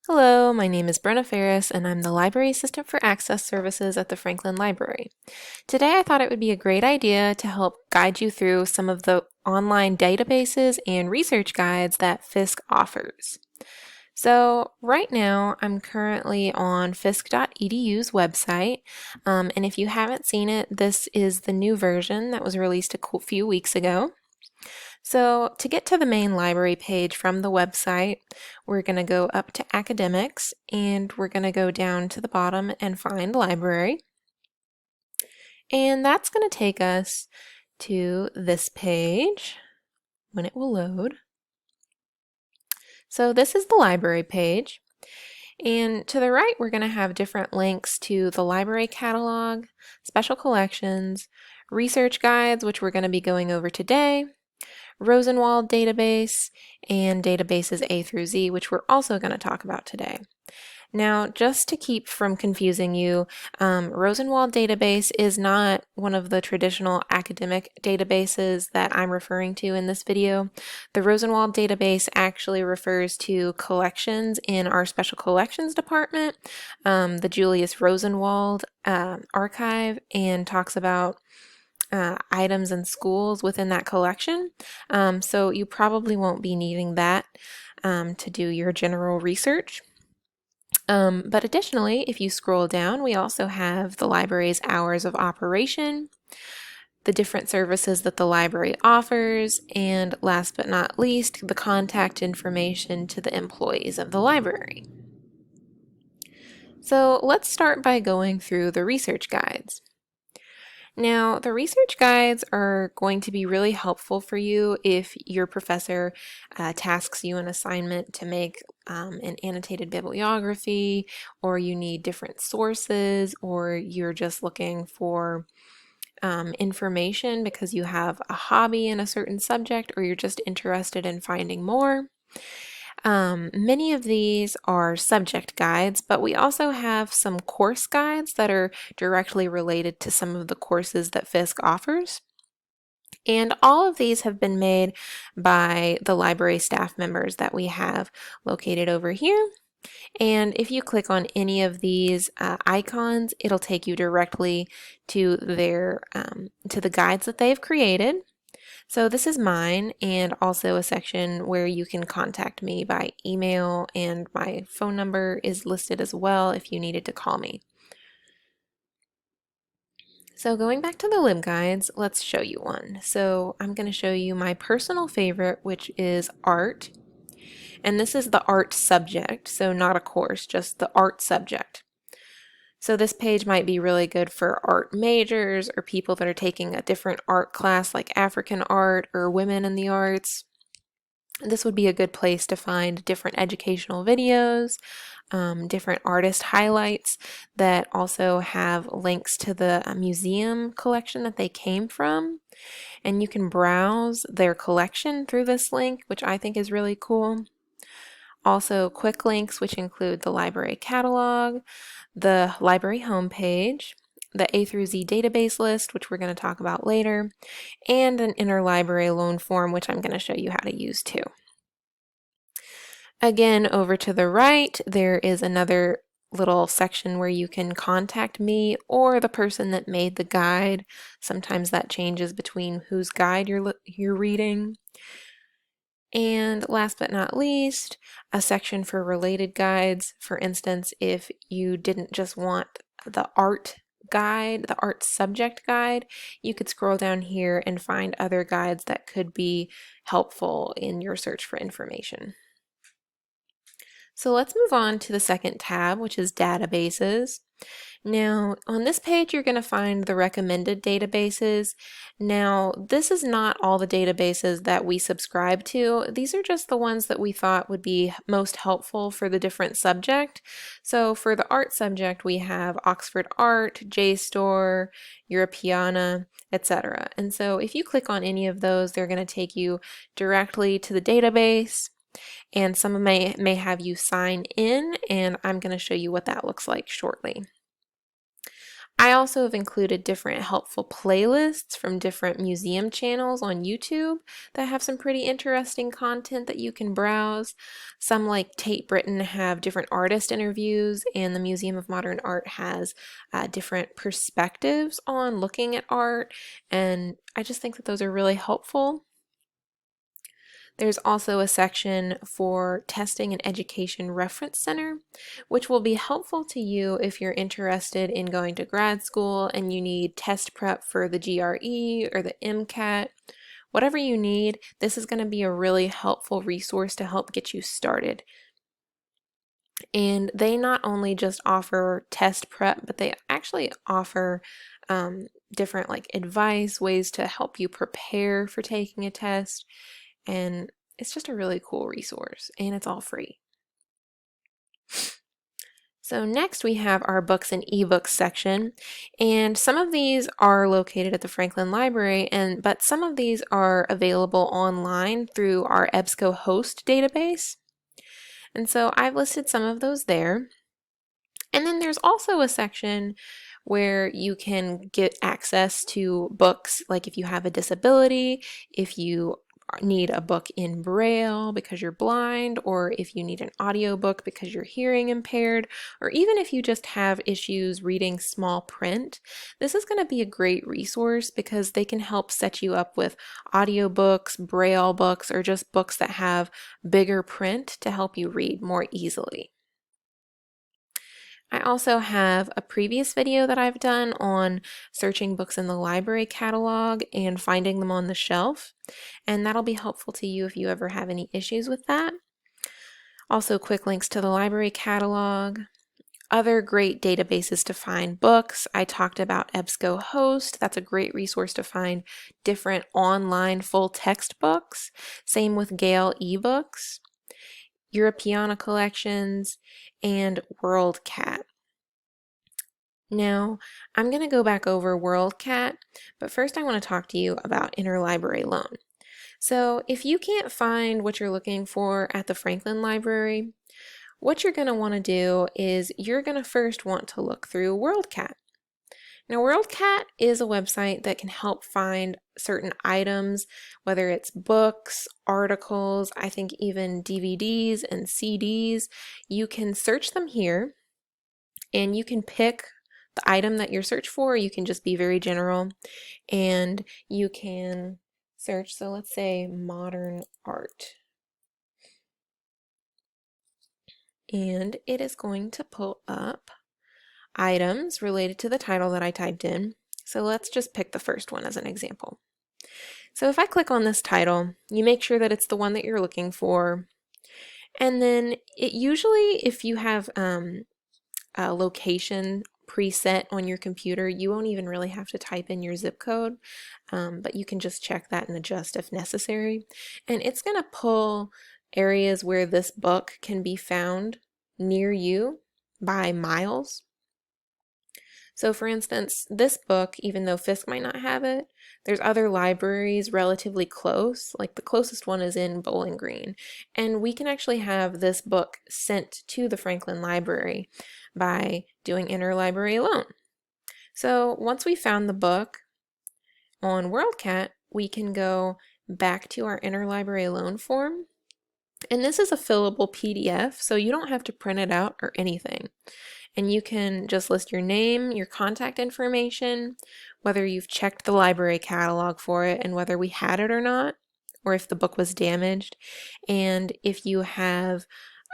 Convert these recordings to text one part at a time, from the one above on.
Hello, my name is Brenna Ferris, and I'm the Library Assistant for Access Services at the Franklin Library. Today, I thought it would be a great idea to help guide you through some of the online databases and research guides that Fisk offers. So, right now, I'm currently on fisk.edu's website, and if you haven't seen it, this is the new version that was released a few weeks ago. So to get to the main library page from the website, we're going to go up to Academics and we're going to go down to the bottom and find Library. And that's going to take us to this page when it will load. So this is the library page. And to the right, we're going to have different links to the library catalog, special collections, research guides, which we're going to be going over today, Rosenwald database, and databases A through Z, which we're also going to talk about today. Now, just to keep from confusing you, Rosenwald database is not one of the traditional academic databases that I'm referring to in this video. The Rosenwald database actually refers to collections in our special collections department, the Julius Rosenwald archive, and talks about items and schools within that collection. So you probably won't be needing that to do your general research. But additionally, if you scroll down, we also have the library's hours of operation, the different services that the library offers, and last but not least, the contact information to the employees of the library. So let's start by going through the research guides. Now, the research guides are going to be really helpful for you if your professor tasks you an assignment to make an annotated bibliography, or you need different sources, or you're just looking for information because you have a hobby in a certain subject, or you're just interested in finding more. Many of these are subject guides, but we also have some course guides that are directly related to some of the courses that Fisk offers. And all of these have been made by the library staff members that we have located over here. And if you click on any of these icons, it'll take you directly to to the guides that they've created. So this is mine, and also a section where you can contact me by email, and my phone number is listed as well if you needed to call me. So going back to the LibGuides, let's show you one. So I'm going to show you my personal favorite, which is art. And this is the art subject, so not a course, just the art subject. So this page might be really good for art majors or people that are taking a different art class like African art or women in the arts. This would be a good place to find different educational videos, different artist highlights that also have links to the museum collection that they came from. And you can browse their collection through this link, which I think is really cool. Also, quick links, which include the library catalog, the library homepage, the A through Z database list, which we're going to talk about later, and an interlibrary loan form, which I'm going to show you how to use too. Again, over to the right, there is another little section where you can contact me or the person that made the guide. Sometimes that changes between whose guide you're reading. And last but not least, a section for related guides. For instance, if you didn't just want the art guide, the art subject guide, you could scroll down here and find other guides that could be helpful in your search for information. So let's move on to the second tab, which is databases. Now, on this page, you're going to find the recommended databases. Now, this is not all the databases that we subscribe to. These are just the ones that we thought would be most helpful for the different subject. So for the art subject, we have Oxford Art, JSTOR, Europeana, etc. And so if you click on any of those, they're going to take you directly to the database. And some may have you sign in, and I'm going to show you what that looks like shortly. I also have included different helpful playlists from different museum channels on YouTube that have some pretty interesting content that you can browse. Some, like Tate Britain, have different artist interviews, and the Museum of Modern Art has different perspectives on looking at art, and I just think that those are really helpful. There's also a section for Testing and Education Reference Center, which will be helpful to you if you're interested in going to grad school and you need test prep for the GRE or the MCAT. Whatever you need, this is going to be a really helpful resource to help get you started. And they not only just offer test prep, but they actually offer different advice, ways to help you prepare for taking a test. And it's just a really cool resource, and it's all free. So next we have our books and ebooks section, and some of these are located at the Franklin Library, but some of these are available online through our EBSCO host database. And so I've listed some of those there. And then there's also a section where you can get access to books, like if you have a disability, if you need a book in Braille because you're blind, or if you need an audiobook because you're hearing impaired, or even if you just have issues reading small print. This is going to be a great resource because they can help set you up with audiobooks, Braille books, or just books that have bigger print to help you read more easily. I also have a previous video that I've done on searching books in the library catalog and finding them on the shelf, and that'll be helpful to you if you ever have any issues with that. Also, quick links to the library catalog. Other great databases to find books. I talked about EBSCO Host. That's a great resource to find different online full text books. Same with Gale eBooks, Europeana collections, and WorldCat. Now, I'm going to go back over WorldCat, but first I want to talk to you about interlibrary loan. So if you can't find what you're looking for at the Franklin Library, what you're going to want to do is you're going to first want to look through WorldCat. Now, WorldCat is a website that can help find certain items, whether it's books, articles, I think even DVDs and CDs. You can search them here, and you can pick the item that you're searching for. You can just be very general, and you can search, so let's say modern art. And it is going to pull up items related to the title that I typed in. So let's just pick the first one as an example. So if I click on this title, you make sure that it's the one that you're looking for. And then it usually, if you have a location preset on your computer, you won't even really have to type in your zip code, but you can just check that and adjust if necessary. And it's going to pull areas where this book can be found near you by miles. So for instance, this book, even though Fisk might not have it, there's other libraries relatively close, like the closest one is in Bowling Green. And we can actually have this book sent to the Franklin Library by doing interlibrary loan. So once we found the book on WorldCat, we can go back to our interlibrary loan form. And this is a fillable PDF, so you don't have to print it out or anything. And you can just list your name, your contact information, whether you've checked the library catalog for it and whether we had it or not, or if the book was damaged. And if you have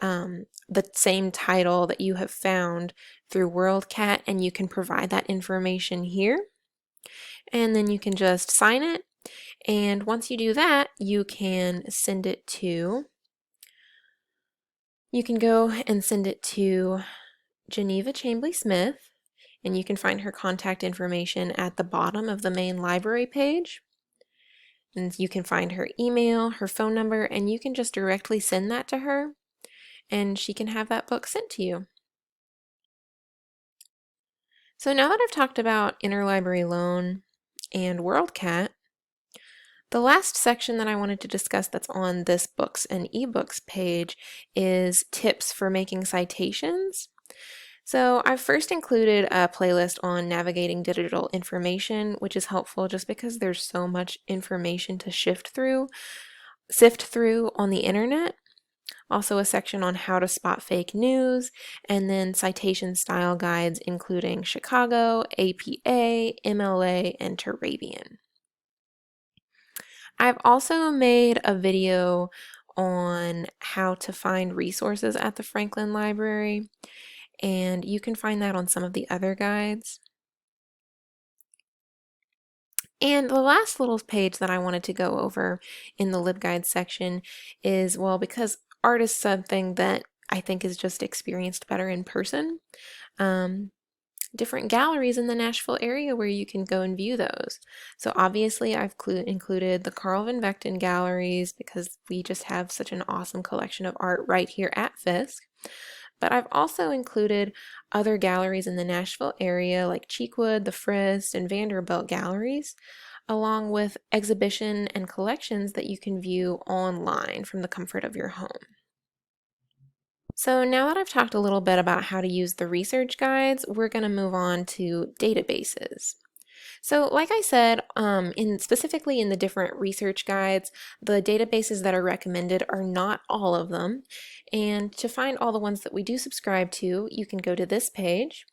the same title that you have found through WorldCat, and you can provide that information here. And then you can just sign it. And once you do that, you can send it to, you can go and send it to Geneva Chambly Smith, and you can find her contact information at the bottom of the main library page. And you can find her email, her phone number, and you can just directly send that to her, and she can have that book sent to you. So now that I've talked about interlibrary loan and WorldCat, the last section that I wanted to discuss that's on this books and ebooks page is tips for making citations. So I've first included a playlist on navigating digital information, which is helpful just because there's so much information to sift through on the internet. Also a section on how to spot fake news, and then citation style guides including Chicago, APA, MLA, and Turabian. I've also made a video on how to find resources at the Franklin Library, and you can find that on some of the other guides. And the last little page that I wanted to go over in the LibGuide section is, well, because art is something that I think is just experienced better in person, different galleries in the Nashville area where you can go and view those. So obviously I've included the Carl Van Vechten galleries because we just have such an awesome collection of art right here at Fisk. But I've also included other galleries in the Nashville area like Cheekwood, the Frist, and Vanderbilt galleries, along with exhibition and collections that you can view online from the comfort of your home. So now that I've talked a little bit about how to use the research guides, we're going to move on to databases. So like I said, specifically in the different research guides, the databases that are recommended are not all of them. And to find all the ones that we do subscribe to, you can go to this page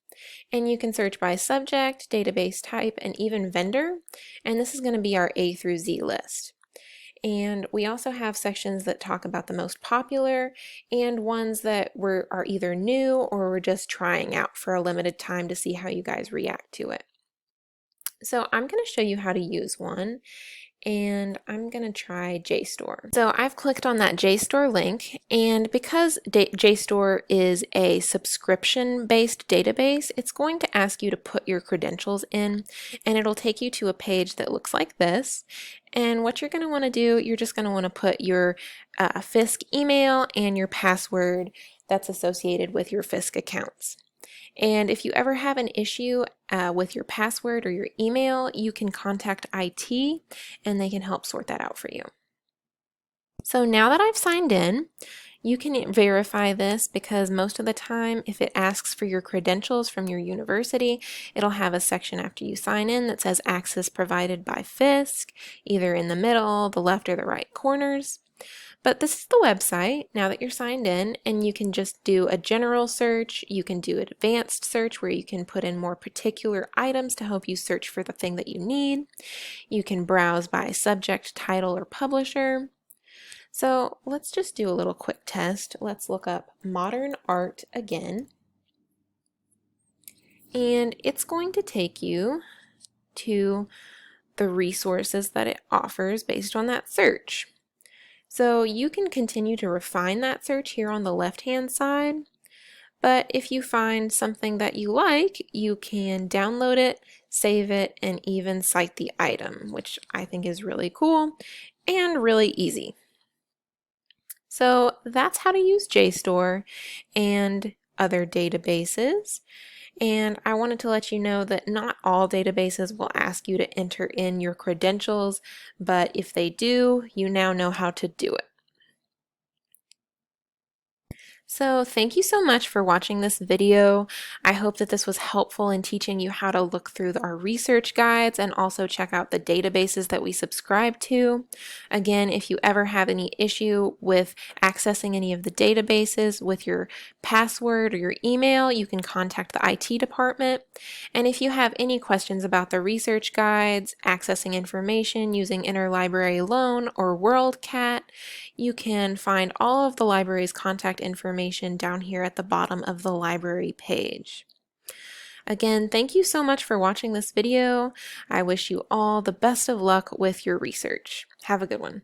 and you can search by subject, database type, and even vendor. And this is going to be our A through Z list. And we also have sections that talk about the most popular and ones that are either new or we're just trying out for a limited time to see how you guys react to it. So I'm going to show you how to use one, and I'm going to try JSTOR. So I've clicked on that JSTOR link, and because JSTOR is a subscription-based database, it's going to ask you to put your credentials in, and it'll take you to a page that looks like this. And what you're going to want to do, you're just going to want to put your Fisk email and your password that's associated with your Fisk accounts. And if you ever have an issue with your password or your email, you can contact IT and they can help sort that out for you. So now that I've signed in, you can verify this because most of the time, if it asks for your credentials from your university, it'll have a section after you sign in that says access provided by Fisk, either in the middle, the left, or the right corners. But this is the website now that you're signed in, and you can just do a general search. You can do an advanced search where you can put in more particular items to help you search for the thing that you need. You can browse by subject, title, or publisher. So let's just do a little quick test. Let's look up modern art again. And it's going to take you to the resources that it offers based on that search. So you can continue to refine that search here on the left-hand side, but if you find something that you like, you can download it, save it, and even cite the item, which I think is really cool and really easy. So that's how to use JSTOR and other databases. And I wanted to let you know that not all databases will ask you to enter in your credentials, but if they do, you now know how to do it. So thank you so much for watching this video. I hope that this was helpful in teaching you how to look through our research guides and also check out the databases that we subscribe to. Again, if you ever have any issue with accessing any of the databases with your password or your email, you can contact the IT department. And if you have any questions about the research guides, accessing information using interlibrary loan or WorldCat, you can find all of the library's contact information down here at the bottom of the library page. Again, thank you so much for watching this video. I wish you all the best of luck with your research. Have a good one.